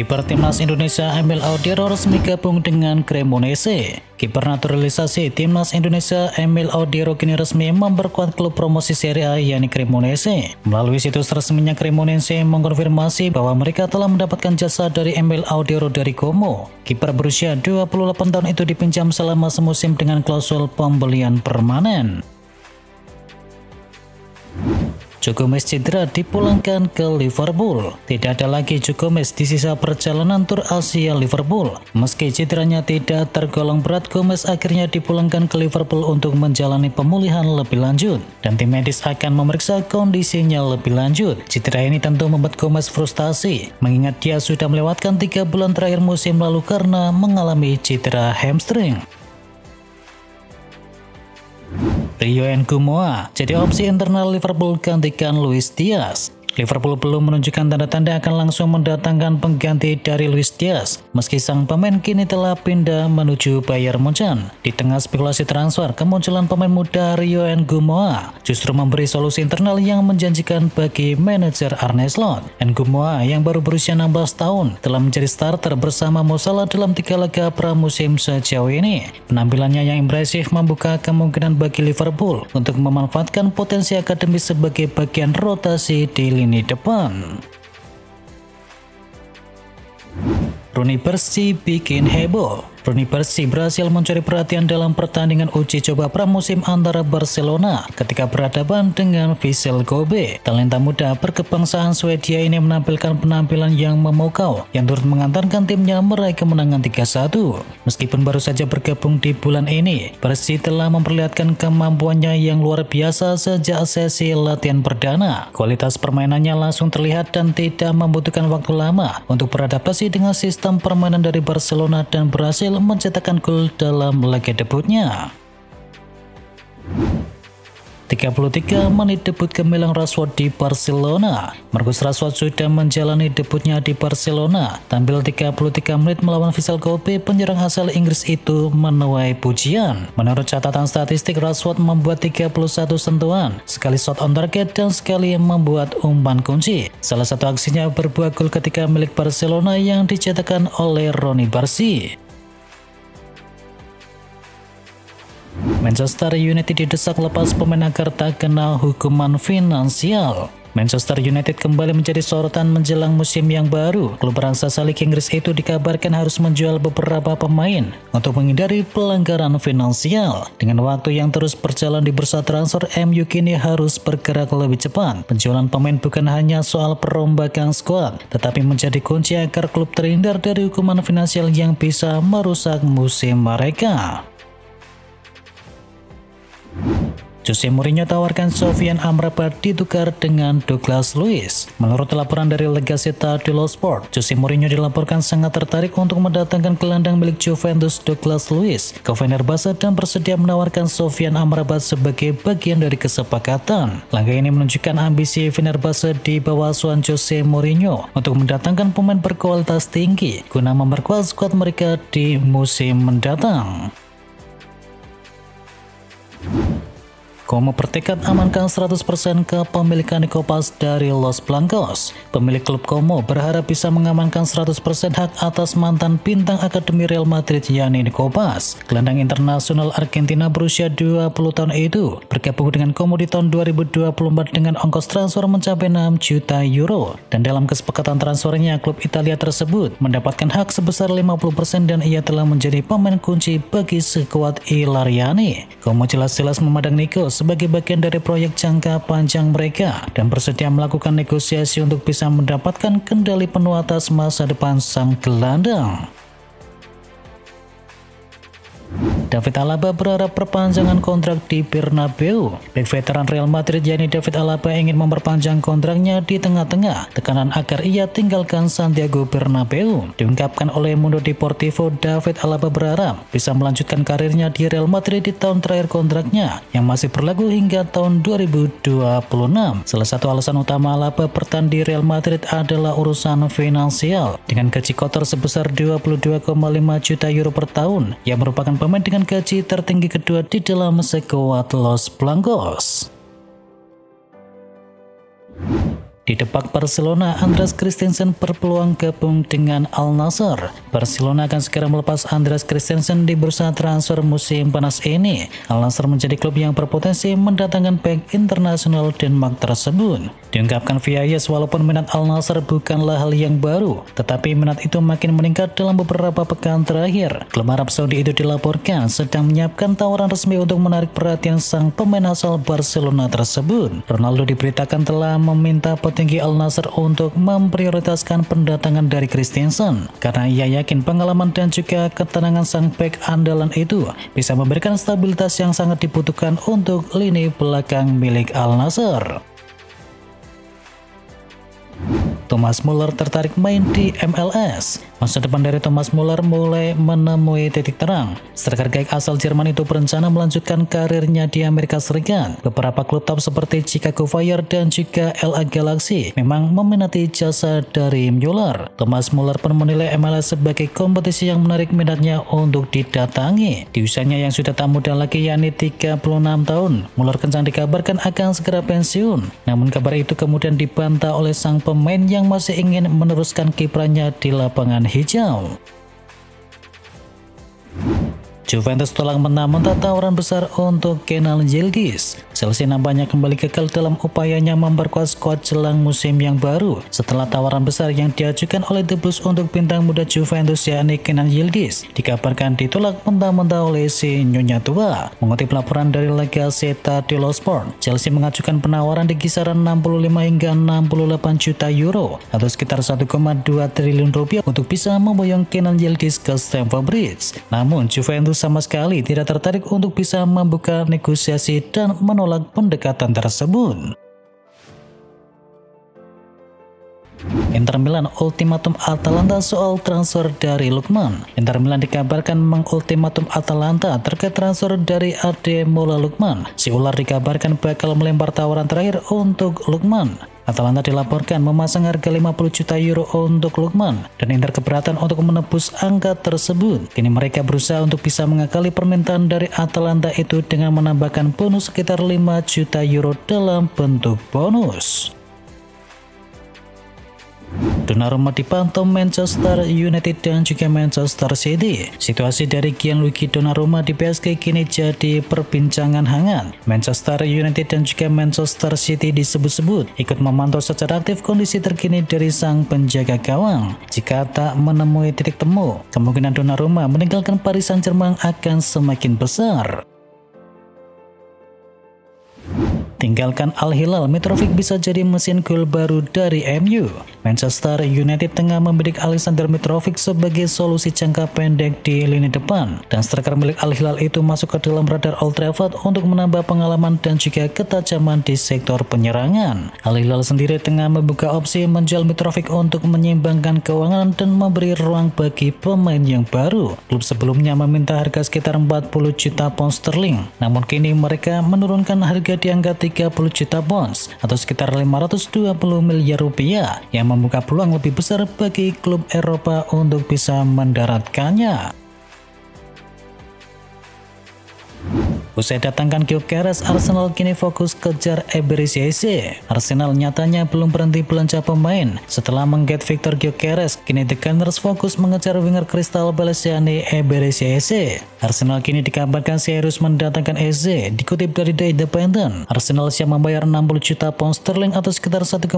Kiper Timnas Indonesia Emil Audero resmi gabung dengan Cremonese. Kiper naturalisasi Timnas Indonesia Emil Audero kini resmi memperkuat klub promosi Serie A yakni Cremonese. Melalui situs resminya, Cremonese mengkonfirmasi bahwa mereka telah mendapatkan jasa dari Emil Audero dari Como. Kiper berusia 28 tahun itu dipinjam selama semusim dengan klausul pembelian permanen. Joe Gomez cedera dipulangkan ke Liverpool. Tidak ada lagi Joe Gomez di sisa perjalanan tur Asia Liverpool. Meski cederanya tidak tergolong berat, Gomez akhirnya dipulangkan ke Liverpool untuk menjalani pemulihan lebih lanjut. Dan tim medis akan memeriksa kondisinya lebih lanjut. Cedera ini tentu membuat Gomez frustasi, mengingat dia sudah melewatkan 3 bulan terakhir musim lalu karena mengalami cedera hamstring. Rio Ngumoa jadi opsi internal Liverpool gantikan Luis Diaz. Liverpool belum menunjukkan tanda-tanda akan langsung mendatangkan pengganti dari Luis Diaz, meski sang pemain kini telah pindah menuju Bayern Munchen. Di tengah spekulasi transfer, kemunculan pemain muda Rio Ngumoa justru memberi solusi internal yang menjanjikan bagi manajer Arne Slot. Ngumoa yang baru berusia 16 tahun telah menjadi starter bersama Mo Salah dalam 3 laga pramusim sejauh ini. Penampilannya yang impresif membuka kemungkinan bagi Liverpool untuk memanfaatkan potensi akademis sebagai bagian rotasi di lini depan. Rooney bersih bikin heboh. Rooney bersih berhasil mencuri perhatian dalam pertandingan uji coba pramusim antara Barcelona ketika berhadapan dengan Vissel Kobe. Talenta muda berkebangsaan Swedia ini menampilkan penampilan yang memukau yang turut mengantarkan timnya meraih kemenangan 3-1. Meskipun baru saja bergabung di bulan ini, Bersih telah memperlihatkan kemampuannya yang luar biasa sejak sesi latihan perdana. Kualitas permainannya langsung terlihat dan tidak membutuhkan waktu lama untuk beradaptasi dengan sistem permainan dari Barcelona dan berhasil mencetakkan gol dalam laga debutnya. 33 menit debut gemilang Rashford di Barcelona. Marcus Rashford sudah menjalani debutnya di Barcelona. Tampil 33 menit melawan Vissel Kobe, penyerang asal Inggris itu menuai pujian. Menurut catatan statistik, Rashford membuat 31 sentuhan, sekali shot on target dan sekali membuat umpan kunci. Salah satu aksinya berbuah gol ketika milik Barcelona yang dicetakkan oleh Rooney Bersih. Manchester United didesak lepas pemain agar tak kena hukuman finansial. Manchester United kembali menjadi sorotan menjelang musim yang baru. Klub raksasa Liga Inggris itu dikabarkan harus menjual beberapa pemain untuk menghindari pelanggaran finansial. Dengan waktu yang terus berjalan di bursa transfer, MU kini harus bergerak lebih cepat. Penjualan pemain bukan hanya soal perombakan skuad, tetapi menjadi kunci agar klub terhindar dari hukuman finansial yang bisa merusak musim mereka. Jose Mourinho tawarkan Sofyan Amrabat ditukar dengan Douglas Luiz. Menurut laporan dari La Gazzetta dello Sport, Jose Mourinho dilaporkan sangat tertarik untuk mendatangkan gelandang milik Juventus Douglas Luiz ke Fenerbahce dan bersedia menawarkan Sofyan Amrabat sebagai bagian dari kesepakatan. Langkah ini menunjukkan ambisi Fenerbahce di bawah asuhan Jose Mourinho untuk mendatangkan pemain berkualitas tinggi guna memperkuat skuad mereka di musim mendatang. Como bertekad amankan 100% kepemilikan Kopas dari Los Blancos. Pemilik klub Como berharap bisa mengamankan 100% hak atas mantan bintang akademi Real Madrid yakni Kopas. Gelandang internasional Argentina berusia 20 tahun itu bergabung dengan Como di tahun 2024 dengan ongkos transfer mencapai 6 juta euro. Dan dalam kesepakatan transfernya, klub Italia tersebut mendapatkan hak sebesar 50% dan ia telah menjadi pemain kunci bagi skuad Ilariani. Como jelas-jelas memandang Nico sebagai bagian dari proyek jangka panjang mereka dan bersedia melakukan negosiasi untuk bisa mendapatkan kendali penuh atas masa depan sang gelandang. David Alaba berharap perpanjangan kontrak di Bernabeu. Bek veteran Real Madrid yakni David Alaba ingin memperpanjang kontraknya di tengah-tengah tekanan agar ia tinggalkan Santiago Bernabeu. Diungkapkan oleh Mundo Deportivo, David Alaba berharap bisa melanjutkan karirnya di Real Madrid di tahun terakhir kontraknya yang masih berlaku hingga tahun 2026. Salah satu alasan utama Alaba bertahan di Real Madrid adalah urusan finansial dengan gaji kotor sebesar 22,5 juta euro per tahun yang merupakan pemain dengan gaji tertinggi kedua di dalam skuad Los Blancos. Di depak Barcelona, Andreas Christensen berpeluang gabung dengan Al Nassr. Barcelona akan segera melepas Andreas Christensen di bursa transfer musim panas ini. Al Nassr menjadi klub yang berpotensi mendatangkan bek internasional Denmark tersebut. Diungkapkan via Yes, walaupun minat Al Nassr bukanlah hal yang baru, tetapi minat itu makin meningkat dalam beberapa pekan terakhir. Klub Arab Saudi itu dilaporkan sedang menyiapkan tawaran resmi untuk menarik perhatian sang pemain asal Barcelona tersebut. Ronaldo diberitakan telah meminta petinggi Al Nassr untuk memprioritaskan pendatangan dari Christensen karena ia yakin pengalaman dan juga ketenangan sang bek andalan itu bisa memberikan stabilitas yang sangat dibutuhkan untuk lini belakang milik Al Nassr. Thomas Muller tertarik main di MLS. Masa depan dari Thomas Muller mulai menemui titik terang. Striker Gaek asal Jerman itu berencana melanjutkan karirnya di Amerika Serikat. Beberapa klub top seperti Chicago Fire dan juga LA Galaxy memang meminati jasa dari Muller. Thomas Muller pun menilai MLS sebagai kompetisi yang menarik minatnya untuk didatangi. Di usianya yang sudah tak muda lagi, yakni 36 tahun, Muller kencang dikabarkan akan segera pensiun. Namun kabar itu kemudian dibantah oleh sang pemain yang masih ingin meneruskan kiprahnya di lapangan hijau. Juventus telah mentah-mentah tawaran besar untuk Kenan Yildiz. Chelsea nampaknya kembali gagal dalam upayanya memperkuat skuad jelang musim yang baru setelah tawaran besar yang diajukan oleh The Blues untuk bintang muda Juventus yakni Kenan Yildiz dikabarkan ditolak mentah-mentah oleh si Nyonya Tua. Mengutip laporan dari La Gazzetta dello Sport, Chelsea mengajukan penawaran di kisaran 65 hingga 68 juta euro atau sekitar 1,2 triliun rupiah untuk bisa memboyong Kenan Yildiz ke Stamford Bridge. Namun Juventus sama sekali tidak tertarik untuk bisa membuka negosiasi dan menolak pendekatan tersebut. Inter Milan ultimatum Atalanta soal transfer dari Lookman. Inter Milan dikabarkan mengultimatum Atalanta terkait transfer dari Ademola Lookman. Si ular dikabarkan bakal melempar tawaran terakhir untuk Lookman. Atalanta dilaporkan memasang harga 50 juta euro untuk Lookman dan Inter keberatan untuk menebus angka tersebut. Kini mereka berusaha untuk bisa mengakali permintaan dari Atalanta itu dengan menambahkan bonus sekitar 5 juta euro dalam bentuk bonus. Donnarumma dipantau Manchester United dan juga Manchester City. Situasi dari Gianluigi Donnarumma di PSG kini jadi perbincangan hangat. Manchester United dan juga Manchester City disebut-sebut ikut memantau secara aktif kondisi terkini dari sang penjaga gawang. Jika tak menemui titik temu, kemungkinan Donnarumma meninggalkan Paris Saint-Germain akan semakin besar. Tinggalkan Al Hilal, Mitrovic bisa jadi mesin gol baru dari MU. Manchester United tengah membidik Alexander Mitrovic sebagai solusi jangka pendek di lini depan, dan striker milik Al Hilal itu masuk ke dalam radar Old Trafford untuk menambah pengalaman dan juga ketajaman di sektor penyerangan. Al Hilal sendiri tengah membuka opsi menjual Mitrovic untuk menyeimbangkan keuangan dan memberi ruang bagi pemain yang baru. Klub sebelumnya meminta harga sekitar 40 juta pound sterling, namun kini mereka menurunkan harga di angka 30 juta pounds atau sekitar 520 miliar rupiah yang membuka peluang lebih besar bagi klub Eropa untuk bisa mendaratkannya. Usai datangkan Gyökeres, Arsenal kini fokus kejar Eberechi Eze. Arsenal nyatanya belum berhenti belanja pemain. Setelah mengget Victor Gyökeres, kini The Gunners fokus mengejar winger Crystal Palace yakni Eberechi Eze. Arsenal kini dikabarkan serius mendatangkan Eze. Dikutip dari The Independent, Arsenal siap membayar 60 juta pound sterling atau sekitar 1,2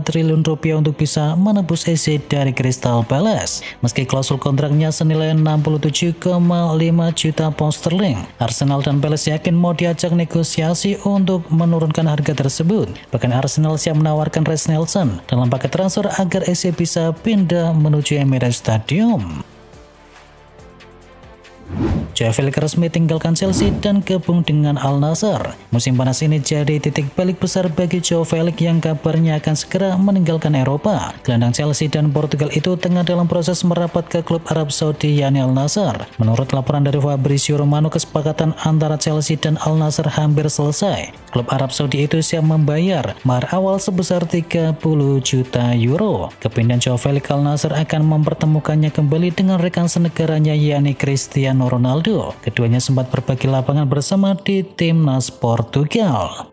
triliun rupiah untuk bisa menebus Eze dari Crystal Palace. Meski klausul kontraknya senilai 67,5 juta pound sterling, Arsenal dan Palace yakin mau diajak negosiasi untuk menurunkan harga tersebut. Bahkan Arsenal siap menawarkan Reiss Nelson dalam paket transfer agar Eze bisa pindah menuju Emirates Stadium. Joao Felix resmi tinggalkan Chelsea dan gabung dengan Al Nassr. Musim panas ini jadi titik balik besar bagi Joao Felix yang kabarnya akan segera meninggalkan Eropa. Gelandang Chelsea dan Portugal itu tengah dalam proses merapat ke klub Arab Saudi yakni Al Nassr. Menurut laporan dari Fabrizio Romano, kesepakatan antara Chelsea dan Al Nassr hampir selesai. Klub Arab Saudi itu siap membayar mahar awal sebesar 30 juta euro. Kepindahan Joao Felix Al Nassr akan mempertemukannya kembali dengan rekan senegaranya yakni Cristiano Ronaldo. Keduanya sempat berbagi lapangan bersama di timnas Portugal.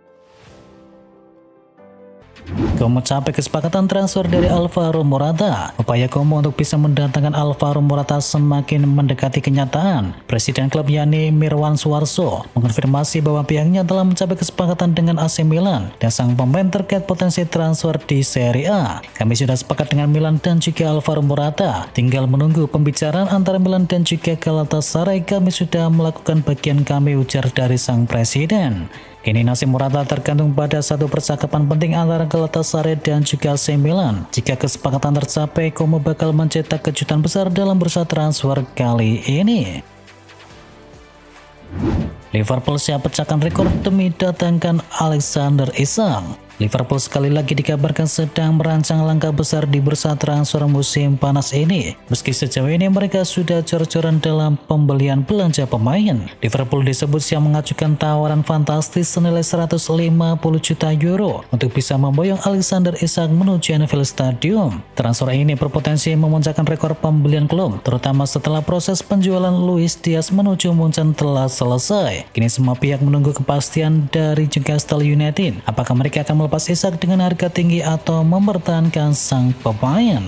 Como capai kesepakatan transfer dari Alvaro Morata. Upaya Como untuk bisa mendatangkan Alvaro Morata semakin mendekati kenyataan. Presiden klub yakni Mirwan Suwarso mengonfirmasi bahwa pihaknya telah mencapai kesepakatan dengan AC Milan dan sang pemain terkait potensi transfer di Serie A. Kami sudah sepakat dengan Milan dan juga Alvaro Morata. Tinggal menunggu pembicaraan antara Milan dan juga Galatasaray. Kami sudah melakukan bagian kami, ujar dari sang presiden. Kini nasib Morata tergantung pada satu percakapan penting antara Galatasaray dan juga AC Milan. Jika kesepakatan tercapai, Como bakal mencetak kejutan besar dalam bursa transfer kali ini. Liverpool siap pecahkan rekor demi datangkan Alexander Isak. Liverpool sekali lagi dikabarkan sedang merancang langkah besar di bursa transfer musim panas ini. Meski sejauh ini mereka sudah cor-coran dalam pembelian belanja pemain. Liverpool disebut siap mengajukan tawaran fantastis senilai 150 juta euro untuk bisa memboyong Alexander Isak menuju Anfield Stadium. Transfer ini berpotensi memuncakkan rekor pembelian klub, terutama setelah proses penjualan Luis Diaz menuju Munchen telah selesai. Kini semua pihak menunggu kepastian dari Newcastle United. Apakah mereka akan melepas Isak dengan harga tinggi atau mempertahankan sang pemain?